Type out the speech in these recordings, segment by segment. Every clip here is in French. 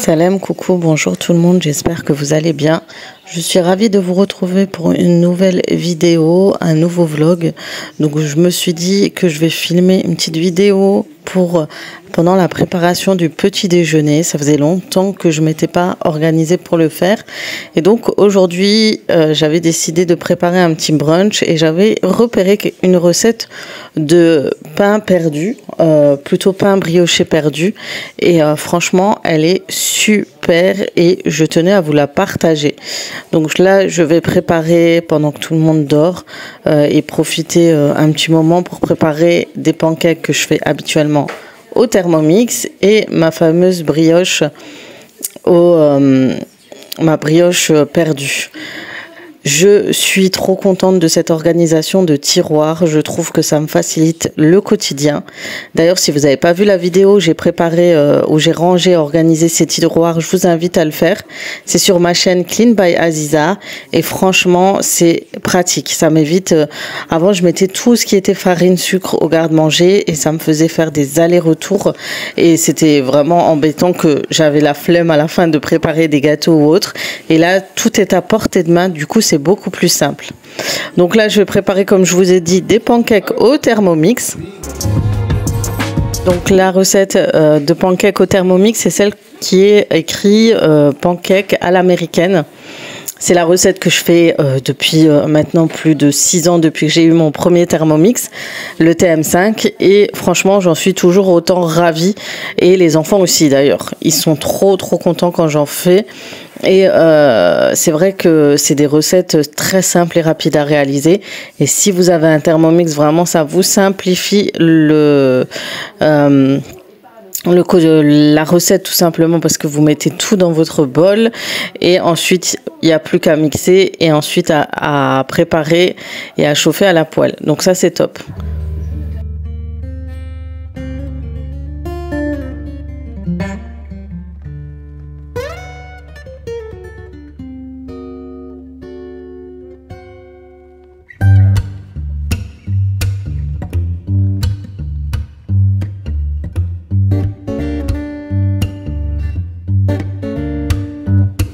Salam, coucou, bonjour tout le monde, j'espère que vous allez bien. Je suis ravie de vous retrouver pour une nouvelle vidéo, un nouveau vlog. Donc je me suis dit que je vais filmer une petite vidéo pendant la préparation du petit déjeuner. Ça faisait longtemps que je m'étais pas organisée pour le faire. Et donc aujourd'hui, j'avais décidé de préparer un petit brunch et j'avais repéré une recette de pain perdu, plutôt pain brioché perdu. Et franchement, elle est super et je tenais à vous la partager. Donc là, je vais préparer pendant que tout le monde dort et profiter un petit moment pour préparer des pancakes que je fais habituellement au Thermomix et ma fameuse brioche ma brioche perdue. Je suis trop contente de cette organisation de tiroirs. Je trouve que ça me facilite le quotidien. D'ailleurs, si vous n'avez pas vu la vidéo, j'ai préparé où j'ai rangé, organisé ces tiroirs. Je vous invite à le faire. C'est sur ma chaîne Clean by Aziza. Et franchement, c'est pratique. Ça m'évite... avant, je mettais tout ce qui était farine, sucre au garde-manger et ça me faisait faire des allers-retours. Et c'était vraiment embêtant que j'avais la flemme à la fin de préparer des gâteaux ou autres. Et là, tout est à portée de main. Du coup, c'est beaucoup plus simple. Donc là, je vais préparer, comme je vous ai dit, des pancakes au Thermomix. Donc la recette de pancakes au Thermomix, c'est celle qui est écrite pancakes à l'américaine. C'est la recette que je fais depuis maintenant plus de 6 ans, depuis que j'ai eu mon premier Thermomix, le TM5. Et franchement, j'en suis toujours autant ravie. Et les enfants aussi d'ailleurs. Ils sont trop contents quand j'en fais. Et c'est vrai que c'est des recettes très simples et rapides à réaliser. Et si vous avez un Thermomix, vraiment, ça vous simplifie la recette tout simplement parce que vous mettez tout dans votre bol et ensuite il n'y a plus qu'à mixer et ensuite à préparer et à chauffer à la poêle. Donc ça c'est top.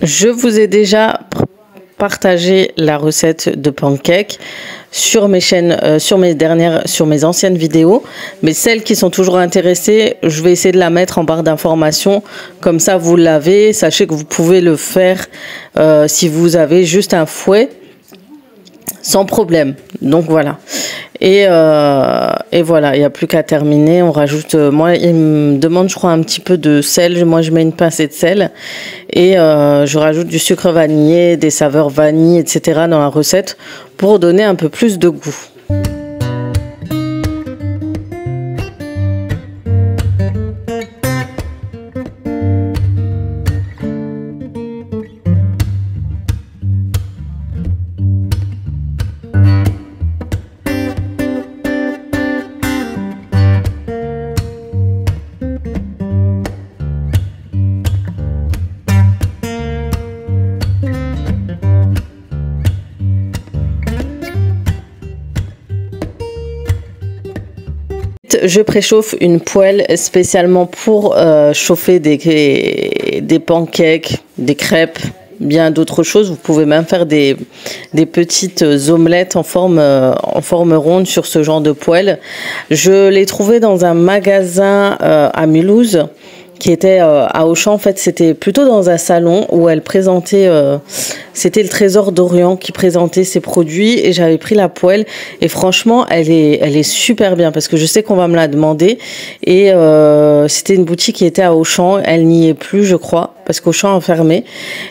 Je vous ai déjà partagé la recette de pancakes sur mes chaînes, sur mes anciennes vidéos, mais celles qui sont toujours intéressées, je vais essayer de la mettre en barre d'informations. Comme ça, vous l'avez. Sachez que vous pouvez le faire si vous avez juste un fouet, sans problème. Donc voilà. Et voilà, il n'y a plus qu'à terminer. On rajoute, moi, il me demande, je crois, un petit peu de sel. Moi, je mets une pincée de sel et je rajoute du sucre vanillé, des saveurs vanille, etc. dans la recette pour donner un peu plus de goût. Je préchauffe une poêle spécialement pour chauffer des pancakes, des crêpes, bien d'autres choses. Vous pouvez même faire des petites omelettes en forme ronde sur ce genre de poêle. Je l'ai trouvé dans un magasin à Mulhouse qui était à Auchan. En fait, c'était plutôt dans un salon où elle présentait... c'était le Trésor d'Orient qui présentait ses produits et j'avais pris la poêle et franchement elle est super bien parce que je sais qu'on va me la demander et c'était une boutique qui était à Auchan, elle n'y est plus je crois parce qu'Auchan a fermé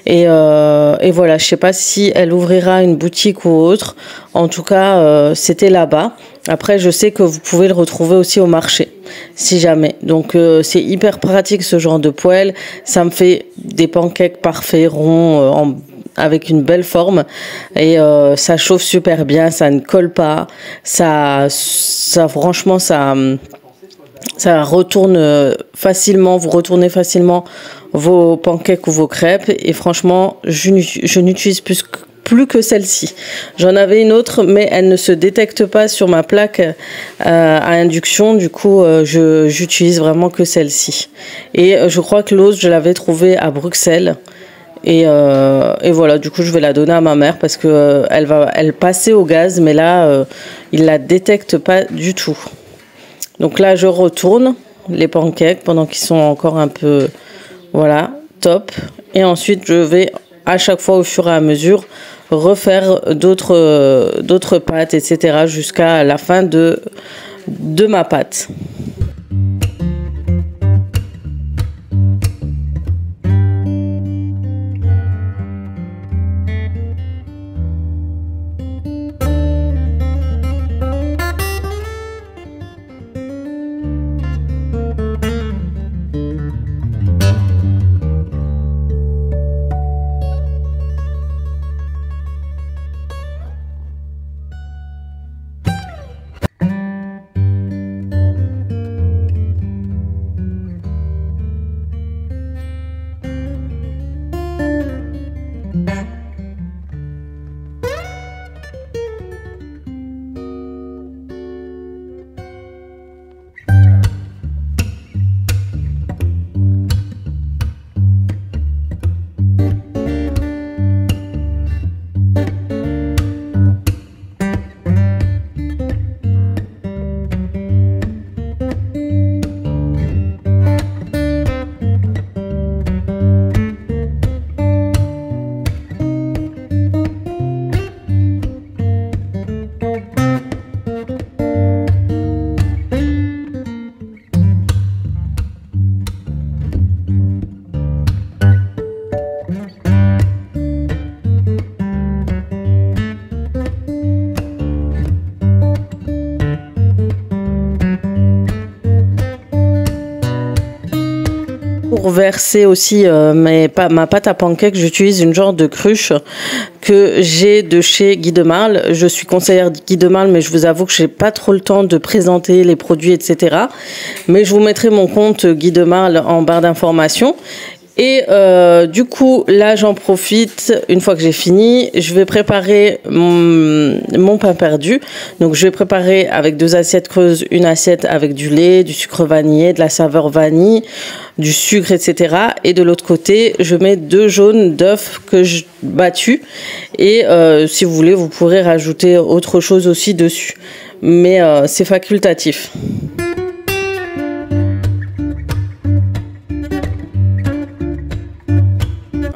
et voilà, je sais pas si elle ouvrira une boutique ou autre, en tout cas c'était là-bas. Après je sais que vous pouvez le retrouver aussi au marché si jamais, donc c'est hyper pratique ce genre de poêle, ça me fait des pancakes parfaits ronds avec une belle forme et ça chauffe super bien, ça ne colle pas, ça franchement ça retourne facilement, vous retournez facilement vos pancakes ou vos crêpes et franchement je n'utilise plus plus que celle-ci. J'en avais une autre, mais elle ne se détecte pas sur ma plaque à induction. Du coup, j'utilise vraiment que celle-ci. Et je crois que l'autre, je l'avais trouvée à Bruxelles. Et voilà, du coup, je vais la donner à ma mère parce que elle passait au gaz, mais là, il la détecte pas du tout. Donc là, je retourne les pancakes pendant qu'ils sont encore un peu, voilà, top. Et ensuite, je vais à chaque fois au fur et à mesure refaire d'autres pâtes, etc. jusqu'à la fin de ma pâte. Pour verser aussi ma pâte à pancakes, j'utilise une genre de cruche que j'ai de chez Guy de Marle. Je suis conseillère de Guy de Marle, mais je vous avoue que j'ai pas trop le temps de présenter les produits, etc. Mais je vous mettrai mon compte Guy de Marle en barre d'informations. Et du coup, là, j'en profite. Une fois que j'ai fini, je vais préparer mon pain perdu. Donc, je vais préparer avec 2 assiettes creuses, une assiette avec du lait, du sucre vanillé, de la saveur vanille, du sucre, etc. Et de l'autre côté, je mets 2 jaunes d'œufs que je battus. Et si vous voulez, vous pourrez rajouter autre chose aussi dessus. Mais c'est facultatif.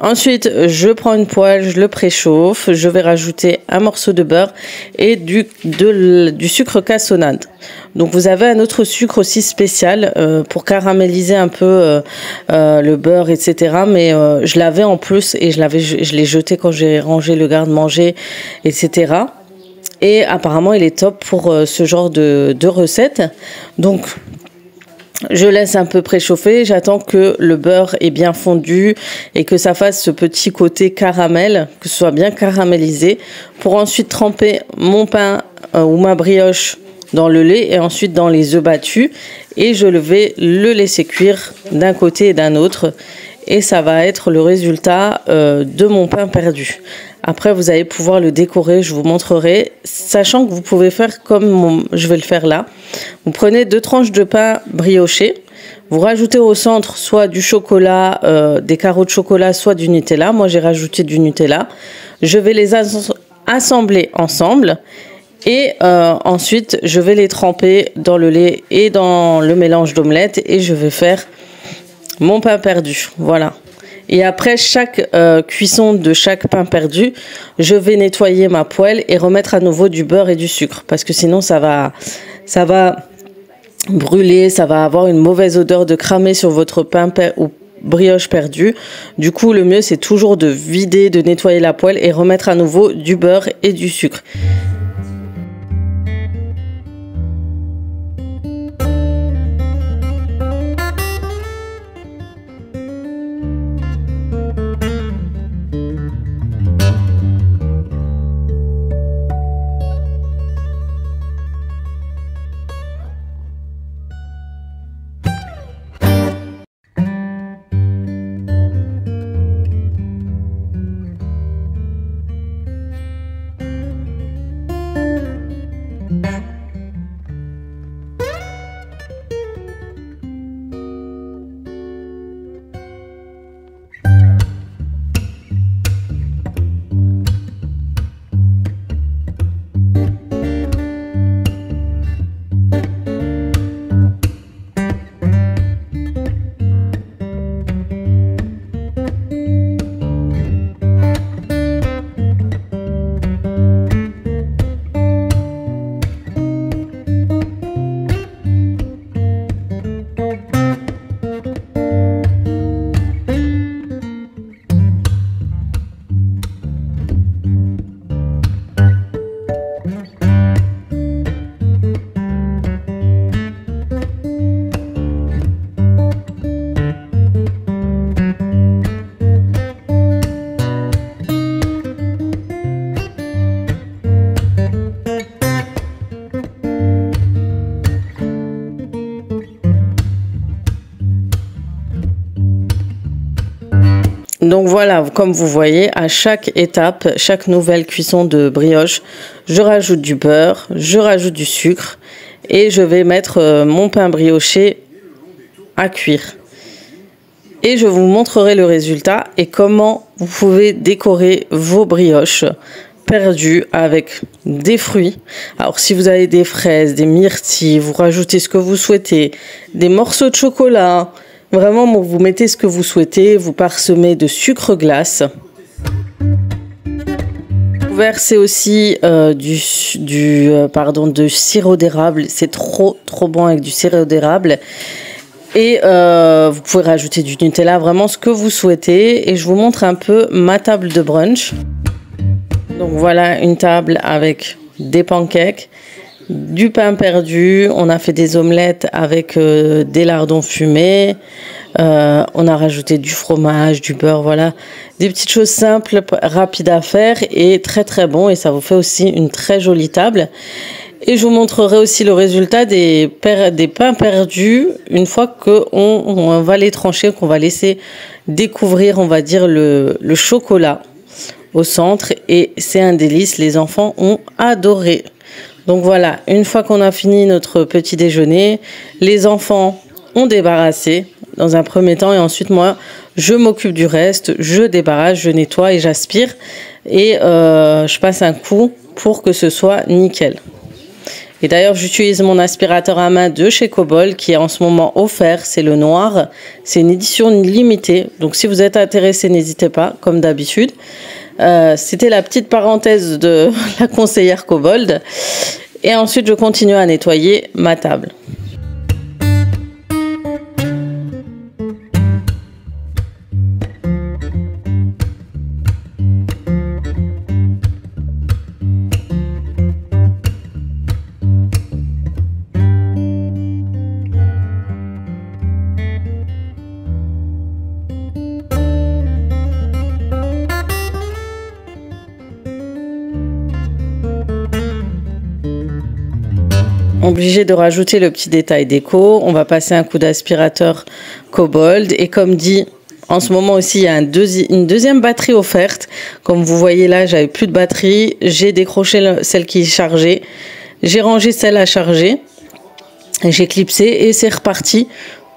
Ensuite, je prends une poêle, je le préchauffe, je vais rajouter un morceau de beurre et du sucre cassonade. Donc vous avez un autre sucre aussi spécial pour caraméliser un peu le beurre, etc. Mais je l'avais en plus et je l'ai jeté quand j'ai rangé le garde-manger, etc. Et apparemment, il est top pour ce genre de recette. Donc, je laisse un peu préchauffer, j'attends que le beurre est bien fondu et que ça fasse ce petit côté caramel, que ce soit bien caramélisé, pour ensuite tremper mon pain ou ma brioche dans le lait et ensuite dans les œufs battus. Et je vais le laisser cuire d'un côté et d'un autre. Et ça va être le résultat de mon pain perdu. Après, vous allez pouvoir le décorer, je vous montrerai, sachant que vous pouvez faire comme je vais le faire là. Vous prenez 2 tranches de pain brioché, vous rajoutez au centre soit du chocolat, des carreaux de chocolat, soit du Nutella. Moi, j'ai rajouté du Nutella. Je vais les assembler ensemble et ensuite, je vais les tremper dans le lait et dans le mélange d'omelette et je vais faire mon pain perdu. Voilà. Et après chaque cuisson de chaque pain perdu, je vais nettoyer ma poêle et remettre à nouveau du beurre et du sucre. Parce que sinon, ça va brûler, ça va avoir une mauvaise odeur de cramé sur votre pain ou brioche perdue. Du coup, le mieux, c'est toujours de vider, de nettoyer la poêle et remettre à nouveau du beurre et du sucre. Donc voilà, comme vous voyez, à chaque étape, chaque nouvelle cuisson de brioche, je rajoute du beurre, je rajoute du sucre et je vais mettre mon pain brioché à cuire. Et je vous montrerai le résultat et comment vous pouvez décorer vos brioches perdues avec des fruits. Alors si vous avez des fraises, des myrtilles, vous rajoutez ce que vous souhaitez, des morceaux de chocolat. Vraiment, vous mettez ce que vous souhaitez, vous parsemez de sucre glace. Vous versez aussi de sirop d'érable. C'est trop bon avec du sirop d'érable. Et vous pouvez rajouter du Nutella, vraiment ce que vous souhaitez. Et je vous montre un peu ma table de brunch. Donc voilà une table avec des pancakes, du pain perdu. On a fait des omelettes avec des lardons fumés. On a rajouté du fromage, du beurre, voilà. Des petites choses simples, rapides à faire et très bon. Et ça vous fait aussi une très jolie table. Et je vous montrerai aussi le résultat des pains perdus une fois qu'on va les trancher, qu'on va laisser découvrir, on va dire, le chocolat au centre. Et c'est un délice, les enfants ont adoré. Donc voilà, une fois qu'on a fini notre petit déjeuner, les enfants ont débarrassé dans un premier temps et ensuite moi, je m'occupe du reste, je débarrasse, je nettoie et j'aspire. Et je passe un coup pour que ce soit nickel. Et d'ailleurs, j'utilise mon aspirateur à main de chez Cobol qui est en ce moment offert. C'est le noir. C'est une édition limitée. Donc, si vous êtes intéressé, n'hésitez pas, comme d'habitude. C'était la petite parenthèse de la conseillère Cobold. Et ensuite, je continue à nettoyer ma table. Obligé de rajouter le petit détail déco. On va passer un coup d'aspirateur Cobold. Et comme dit, en ce moment aussi, il y a une deuxième batterie offerte. Comme vous voyez là, j'avais plus de batterie. J'ai décroché celle qui est chargée. J'ai rangé celle à charger. J'ai clipsé et c'est reparti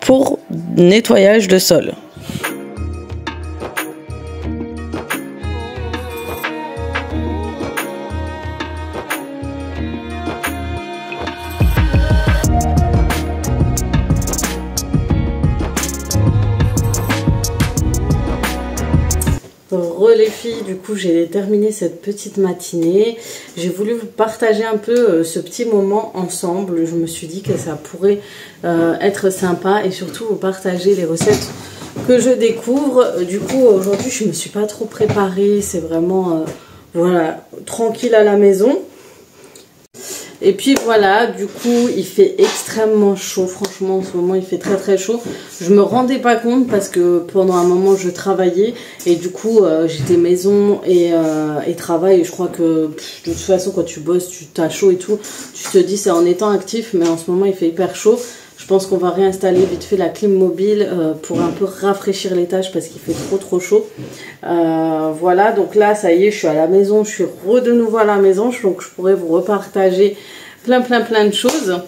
pour nettoyage de sol. Les filles, du coup j'ai terminé cette petite matinée. J'ai voulu vous partager un peu ce petit moment ensemble. Je me suis dit que ça pourrait être sympa et surtout vous partager les recettes que je découvre. Du coup aujourd'hui je me suis pas trop préparée, c'est vraiment voilà, tranquille à la maison. Et puis voilà, du coup il fait extrêmement chaud, franchement en ce moment il fait très chaud. Je me rendais pas compte parce que pendant un moment je travaillais et du coup j'étais maison et travail. Et je crois que de toute façon quand tu bosses, tu t'as chaud et tout, tu te dis c'est en étant actif, mais en ce moment il fait hyper chaud. Je pense qu'on va réinstaller vite fait la clim mobile pour un peu rafraîchir l'étage parce qu'il fait trop chaud. Voilà, donc là ça y est, je suis à la maison, je suis de nouveau à la maison, donc je pourrais vous repartager plein de choses.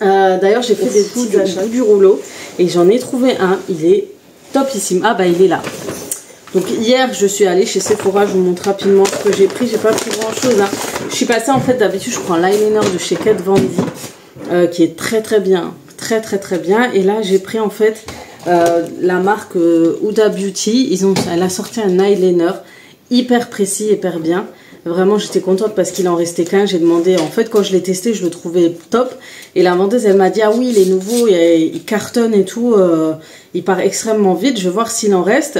D'ailleurs j'ai fait des petits achats du rouleau et j'en ai trouvé un, il est topissime. Ah bah il est là. Donc hier je suis allée chez Sephora, je vous montre rapidement ce que j'ai pris, j'ai pas pris grand chose hein. Je suis passée en fait, d'habitude je prends l'eyeliner de chez Kat Von D qui est très bien, très bien. Et là j'ai pris en fait la marque Huda Beauty, elle a sorti un eyeliner hyper précis, hyper bien. Vraiment j'étais contente parce qu'il en restait qu'un. J'ai demandé, en fait quand je l'ai testé je le trouvais top. Et la vendeuse elle m'a dit ah oui il est nouveau, il cartonne et tout, il part extrêmement vite, je vais voir s'il en reste.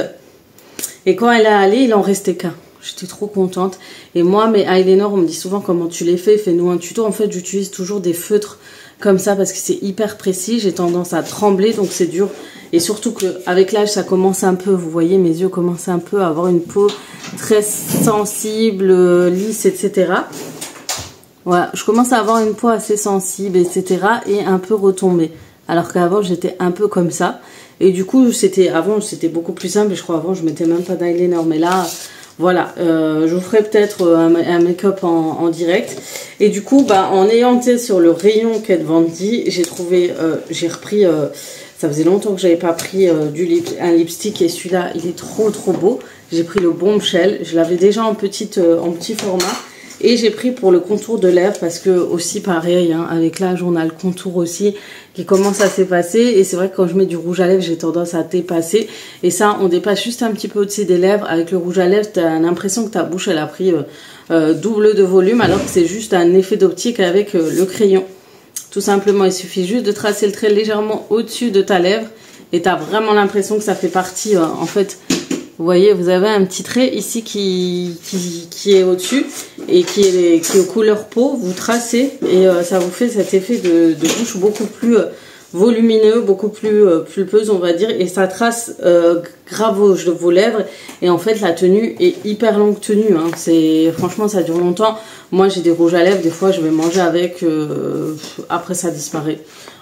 Et quand elle est allée il en restait qu'un. J'étais trop contente. Et moi mes eyeliners on me dit souvent comment tu les fais, fais-nous un tuto. En fait j'utilise toujours des feutres comme ça parce que c'est hyper précis. J'ai tendance à trembler donc c'est dur. Et surtout qu'avec l'âge ça commence un peu, vous voyez mes yeux commencent un peu à avoir une peau très sensible, lisse, etc. Voilà, je commence à avoir une peau assez sensible, etc. et un peu retombée. Alors qu'avant, j'étais un peu comme ça. Et du coup, avant, c'était beaucoup plus simple. Et je crois avant, je mettais même pas d'eyeliner. Mais là, voilà, je vous ferai peut-être un make-up en direct. Et du coup, bah, en ayant été sur le rayon Kat Von D, j'ai repris... ça faisait longtemps que j'avais pas pris un lipstick. Et celui-là, il est trop beau. J'ai pris le Bombshell. Je l'avais déjà en petit format. Et j'ai pris pour le contour de lèvres parce que aussi pareil, hein, avec l'âge on a le contour aussi qui commence à s'effacer. Et c'est vrai que quand je mets du rouge à lèvres, j'ai tendance à dépasser. Et ça, on dépasse juste un petit peu au-dessus des lèvres. Avec le rouge à lèvres, tu as l'impression que ta bouche elle a pris double de volume alors que c'est juste un effet d'optique avec le crayon. Tout simplement, il suffit juste de tracer le trait légèrement au-dessus de ta lèvre et tu as vraiment l'impression que ça fait partie en fait... Vous voyez, vous avez un petit trait ici qui est au-dessus et qui est aux couleurs peau. Vous tracez et ça vous fait cet effet de bouche beaucoup plus volumineux, beaucoup plus pulpeuse, on va dire. Et ça trace grave vos lèvres. Et en fait, la tenue est hyper longue tenue. Hein. Franchement, ça dure longtemps. Moi, j'ai des rouges à lèvres. Des fois, je vais manger avec. Après, ça disparaît.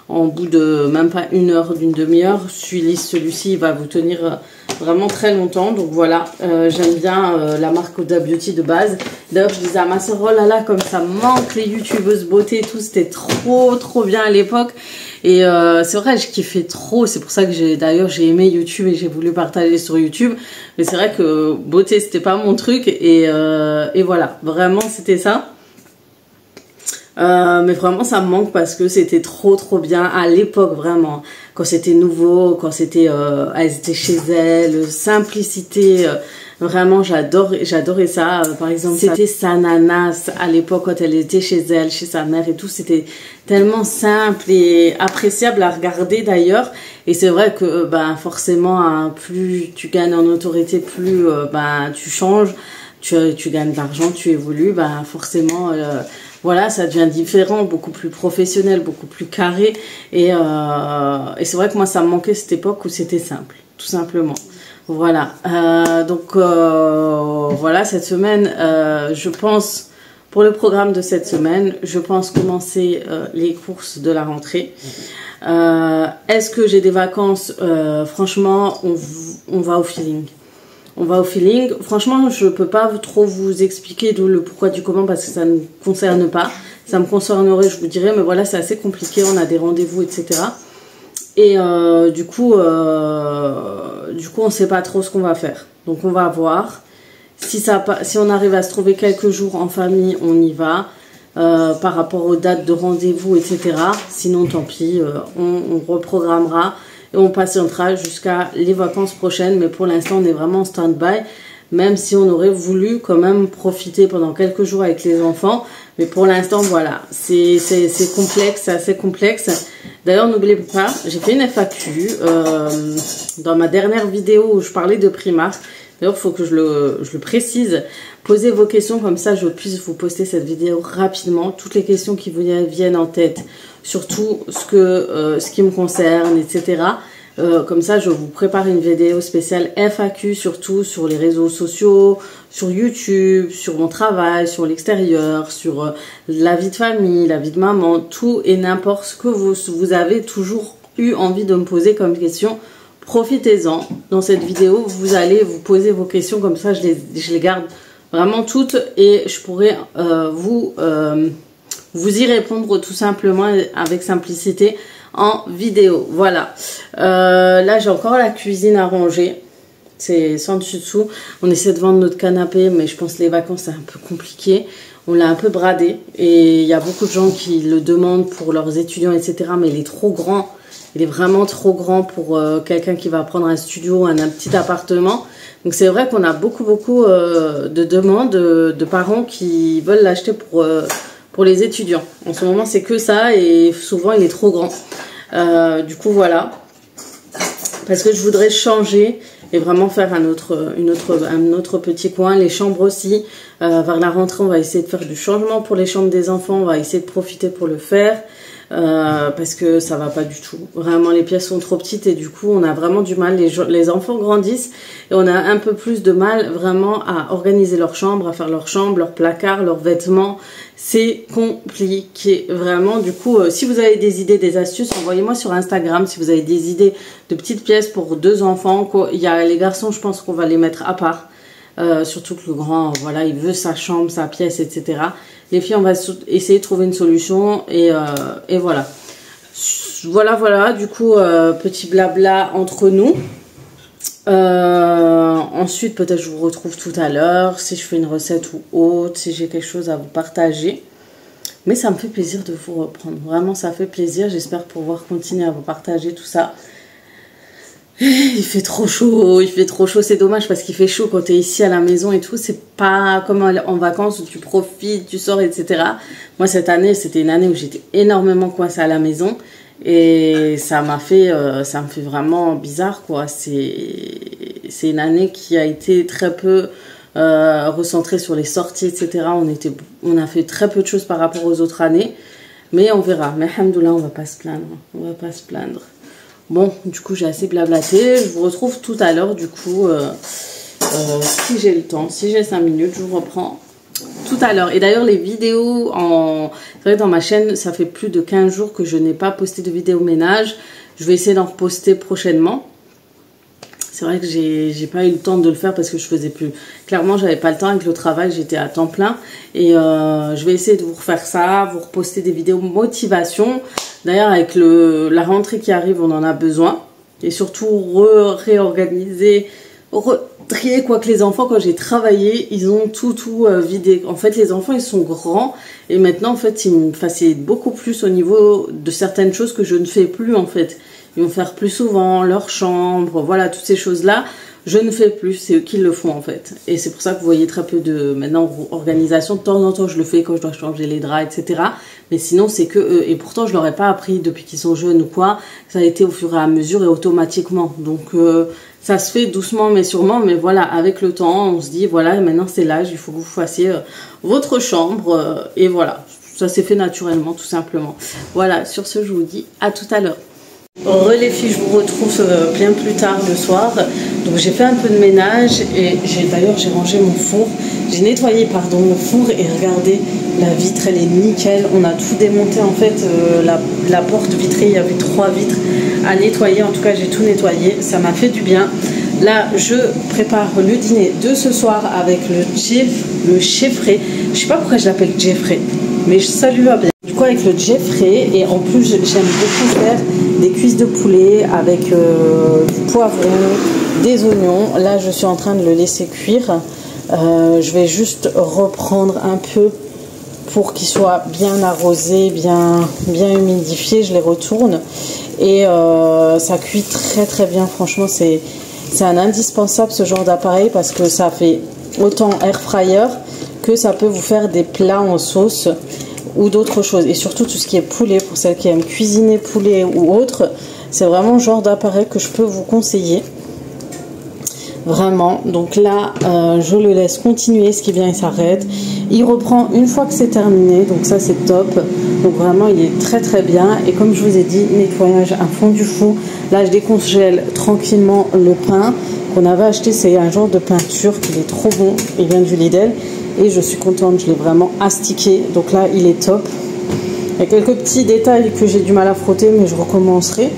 En bout de même pas une heure, d'une demi-heure, celui-ci, il va vous tenir vraiment très longtemps. Donc voilà, j'aime bien la marque Huda Beauty de base. D'ailleurs, je disais à ma soeur, oh là là, comme ça manque les youtubeuses beauté et tout, c'était trop bien à l'époque. Et c'est vrai, je kiffais trop. C'est pour ça que j'ai aimé YouTube et j'ai voulu partager sur YouTube. Mais c'est vrai que beauté, c'était pas mon truc. Et voilà, vraiment, c'était ça. Mais vraiment ça me manque parce que c'était trop bien à l'époque, vraiment quand c'était nouveau, quand c'était elles étaient chez elles, simplicité, vraiment j'adorais ça. Par exemple, c'était Sananas à l'époque quand elle était chez elle, chez sa mère et tout, c'était tellement simple et appréciable à regarder d'ailleurs. Et c'est vrai que forcément hein, plus tu gagnes en autorité, plus tu changes, tu gagnes de l'argent, tu évolues, forcément voilà, ça devient différent, beaucoup plus professionnel, beaucoup plus carré. Et c'est vrai que moi, ça me manquait cette époque où c'était simple, tout simplement. Voilà. Voilà, cette semaine, je pense, pour le programme de cette semaine, je pense commencer les courses de la rentrée. Est-ce que j'ai des vacances? Franchement, on va au feeling. On va au feeling. Franchement, je peux pas trop vous expliquer le pourquoi du comment parce que ça ne me concerne pas. Ça me concernerait, je vous dirais, mais voilà, c'est assez compliqué. On a des rendez-vous, etc. Et du coup, on sait pas trop ce qu'on va faire. Donc, on va voir. Si on arrive à se trouver quelques jours en famille, on y va. Par rapport aux dates de rendez-vous, etc. Sinon, tant pis, on reprogrammera. Et on patientera jusqu'à les vacances prochaines. Mais pour l'instant, on est vraiment en stand-by. Même si on aurait voulu quand même profiter pendant quelques jours avec les enfants. Mais pour l'instant, voilà. C'est complexe, c'est assez complexe. D'ailleurs, n'oubliez pas, j'ai fait une FAQ dans ma dernière vidéo où je parlais de Primark. D'ailleurs, il faut que je le précise. Posez vos questions, comme ça je puisse vous poster cette vidéo rapidement. Toutes les questions qui vous viennent en tête. Surtout ce qui me concerne, etc. Comme ça, je vous prépare une vidéo spéciale FAQ, surtout sur les réseaux sociaux, sur YouTube, sur mon travail, sur l'extérieur, sur la vie de famille, la vie de maman, tout et n'importe ce que vous avez toujours eu envie de me poser comme question. Profitez-en. Dans cette vidéo, vous allez vous poser vos questions, comme ça je les garde vraiment toutes et je pourrai vous y répondre tout simplement avec simplicité en vidéo. Voilà. Là, j'ai encore la cuisine à ranger. C'est sans dessus dessous. On essaie de vendre notre canapé, mais je pense que les vacances, c'est un peu compliqué. On l'a un peu bradé. Et il y a beaucoup de gens qui le demandent pour leurs étudiants, etc. Mais il est trop grand. Il est vraiment trop grand pour quelqu'un qui va prendre un studio, un petit appartement. Donc c'est vrai qu'on a beaucoup de demandes de parents qui veulent l'acheter pour les étudiants. En ce moment, c'est que ça et souvent, il est trop grand. Du coup, voilà. Parce que je voudrais changer et vraiment faire un autre petit coin. Les chambres aussi. Vers la rentrée, on va essayer de faire du changement pour les chambres des enfants. On va essayer de profiter pour le faire. parce que ça va pas du tout. Vraiment, les pièces sont trop petites et du coup, on a vraiment du mal. Les enfants grandissent et on a un peu plus de mal vraiment à organiser leur chambre, à faire leur chambre, leur placard, leurs vêtements. C'est compliqué, vraiment. Du coup, si vous avez des idées, des astuces, envoyez-moi sur Instagram. Si vous avez des idées de petites pièces pour 2 enfants, il y a les garçons, je pense qu'on va les mettre à part. Surtout que le grand, voilà, il veut sa chambre, sa pièce, etc. Les filles, on va essayer de trouver une solution et voilà. Voilà, du coup, petit blabla entre nous. Ensuite, peut-être je vous retrouve tout à l'heure, si je fais une recette ou autre, si j'ai quelque chose à vous partager. Mais ça me fait plaisir de vous reprendre. Vraiment, ça fait plaisir. J'espère pouvoir continuer à vous partager tout ça. Il fait trop chaud, c'est dommage parce qu'il fait chaud quand tu es ici à la maison et tout, c'est pas comme en vacances où tu profites, tu sors, etc. Moi cette année, c'était une année où j'étais énormément coincée à la maison et ça me fait vraiment bizarre quoi. C'est une année qui a été très peu recentrée sur les sorties, etc. On a fait très peu de choses par rapport aux autres années, mais on verra. Mais alhamdoulilah, on va pas se plaindre. Bon, du coup, j'ai assez blablaté. Je vous retrouve tout à l'heure, du coup, si j'ai le temps, si j'ai 5 minutes, je vous reprends tout à l'heure. Et d'ailleurs, les vidéos, c'est vrai, dans ma chaîne, ça fait plus de 15 jours que je n'ai pas posté de vidéo ménage. Je vais essayer d'en reposter prochainement. C'est vrai que j'ai pas eu le temps de le faire parce que je faisais plus. Clairement, j'avais pas le temps avec le travail, j'étais à temps plein. Et je vais essayer de vous refaire ça, vous reposter des vidéos motivation. D'ailleurs, avec la rentrée qui arrive, on en a besoin. Et surtout, réorganiser, trier quoi que les enfants, quand j'ai travaillé, ils ont tout vidé. En fait, les enfants, ils sont grands. Et maintenant, en fait, ils me facilitent beaucoup plus au niveau de certaines choses que je ne fais plus, en fait. Ils vont faire plus souvent leur chambre, voilà, toutes ces choses-là. Je ne fais plus, c'est eux qui le font en fait. Et c'est pour ça que vous voyez très peu de, maintenant, organisation. De temps en temps, je le fais quand je dois changer les draps, etc. Mais sinon, c'est que eux. Et pourtant, je leur ai pas appris depuis qu'ils sont jeunes ou quoi. Ça a été au fur et à mesure et automatiquement. Donc, ça se fait doucement mais sûrement. Mais voilà, avec le temps, on se dit, voilà, maintenant c'est l'âge, il faut que vous fassiez votre chambre. Et voilà, ça s'est fait naturellement, tout simplement. Voilà, sur ce, je vous dis à tout à l'heure. Les filles, je vous retrouve bien plus tard le soir. Donc j'ai fait un peu de ménage et d'ailleurs j'ai rangé mon four. J'ai nettoyé mon four et regardez, la vitre elle est nickel. On a tout démonté en fait, la porte vitrée, il y avait 3 vitres à nettoyer. En tout cas j'ai tout nettoyé, ça m'a fait du bien. Là je prépare le dîner de ce soir avec le Jeffrey. Je sais pas pourquoi je l'appelle Jeffrey, mais ça lui va bien. Du coup avec le Jeffrey, et en plus j'aime beaucoup faire des cuisses de poulet avec du poivron, des oignons. Là je suis en train de le laisser cuire. Je vais juste reprendre un peu pour qu'il soit bien arrosé, bien humidifié. Je les retourne et ça cuit très bien. Franchement c'est un indispensable ce genre d'appareil parce que ça fait autant air fryer que ça peut vous faire des plats en sauce ou d'autres choses. Et surtout tout ce qui est poulet, pour celles qui aiment cuisiner poulet ou autre, c'est vraiment le genre d'appareil que je peux vous conseiller. Vraiment. Donc là, je le laisse continuer, ce qui vient il s'arrête. Il reprend une fois que c'est terminé, donc ça c'est top. Donc vraiment il est très bien. Et comme je vous ai dit, nettoyage à fond du four. Là je décongèle tranquillement le pain qu'on avait acheté, c'est un genre de pain turc, il est trop bon, il vient du Lidl. Et je suis contente, je l'ai vraiment astiqué. Donc là, il est top. Il y a quelques petits détails que j'ai du mal à frotter, mais je recommencerai.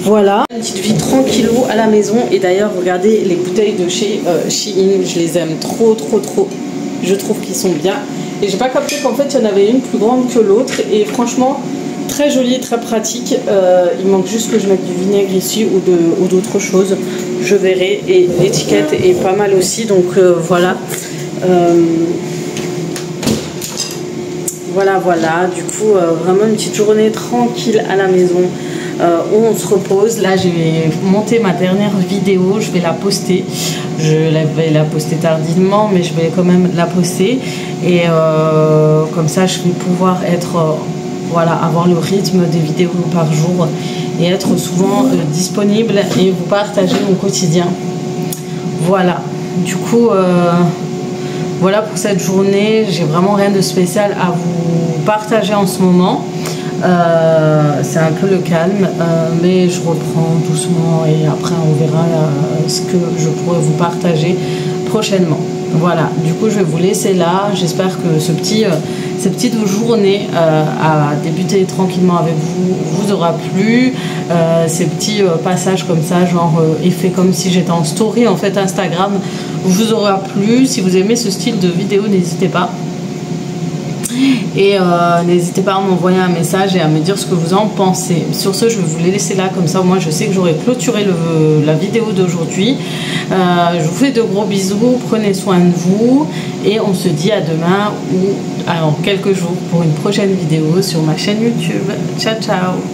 Voilà. Une petite vie tranquillou à la maison. Et d'ailleurs, regardez les bouteilles de chez Shein. Je les aime trop. Je trouve qu'ils sont bien. Et j'ai pas capté qu'en fait, il y en avait une plus grande que l'autre. Et franchement, très jolie, très pratique. Il manque juste que je mette du vinaigre ici ou d'autres choses. Je verrai. Et l'étiquette est pas mal aussi. Donc voilà. Voilà, du coup vraiment une petite journée tranquille à la maison où on se repose. Là j'ai monté ma dernière vidéo, je vais la poster, je vais la poster tardivement mais je vais quand même la poster et comme ça je vais pouvoir être voilà, avoir le rythme des vidéos par jour et être souvent disponible et vous partager mon quotidien. Voilà, du coup voilà pour cette journée. J'ai vraiment rien de spécial à vous partager en ce moment. C'est un peu le calme, mais je reprends doucement et après on verra ce que je pourrais vous partager prochainement. Voilà, du coup je vais vous laisser là. J'espère que cette petite journée à débuter tranquillement avec vous aura plu. Ces petits passages comme ça, genre effet comme si j'étais en story en fait Instagram, vous aura plu. Si vous aimez ce style de vidéo, n'hésitez pas. Et n'hésitez pas à m'envoyer un message et à me dire ce que vous en pensez. Sur ce, je vais vous les laisser là, comme ça moi je sais que j'aurai clôturé la vidéo d'aujourd'hui. Je vous fais de gros bisous, prenez soin de vous et on se dit à demain ou en quelques jours pour une prochaine vidéo sur ma chaîne YouTube. Ciao ciao.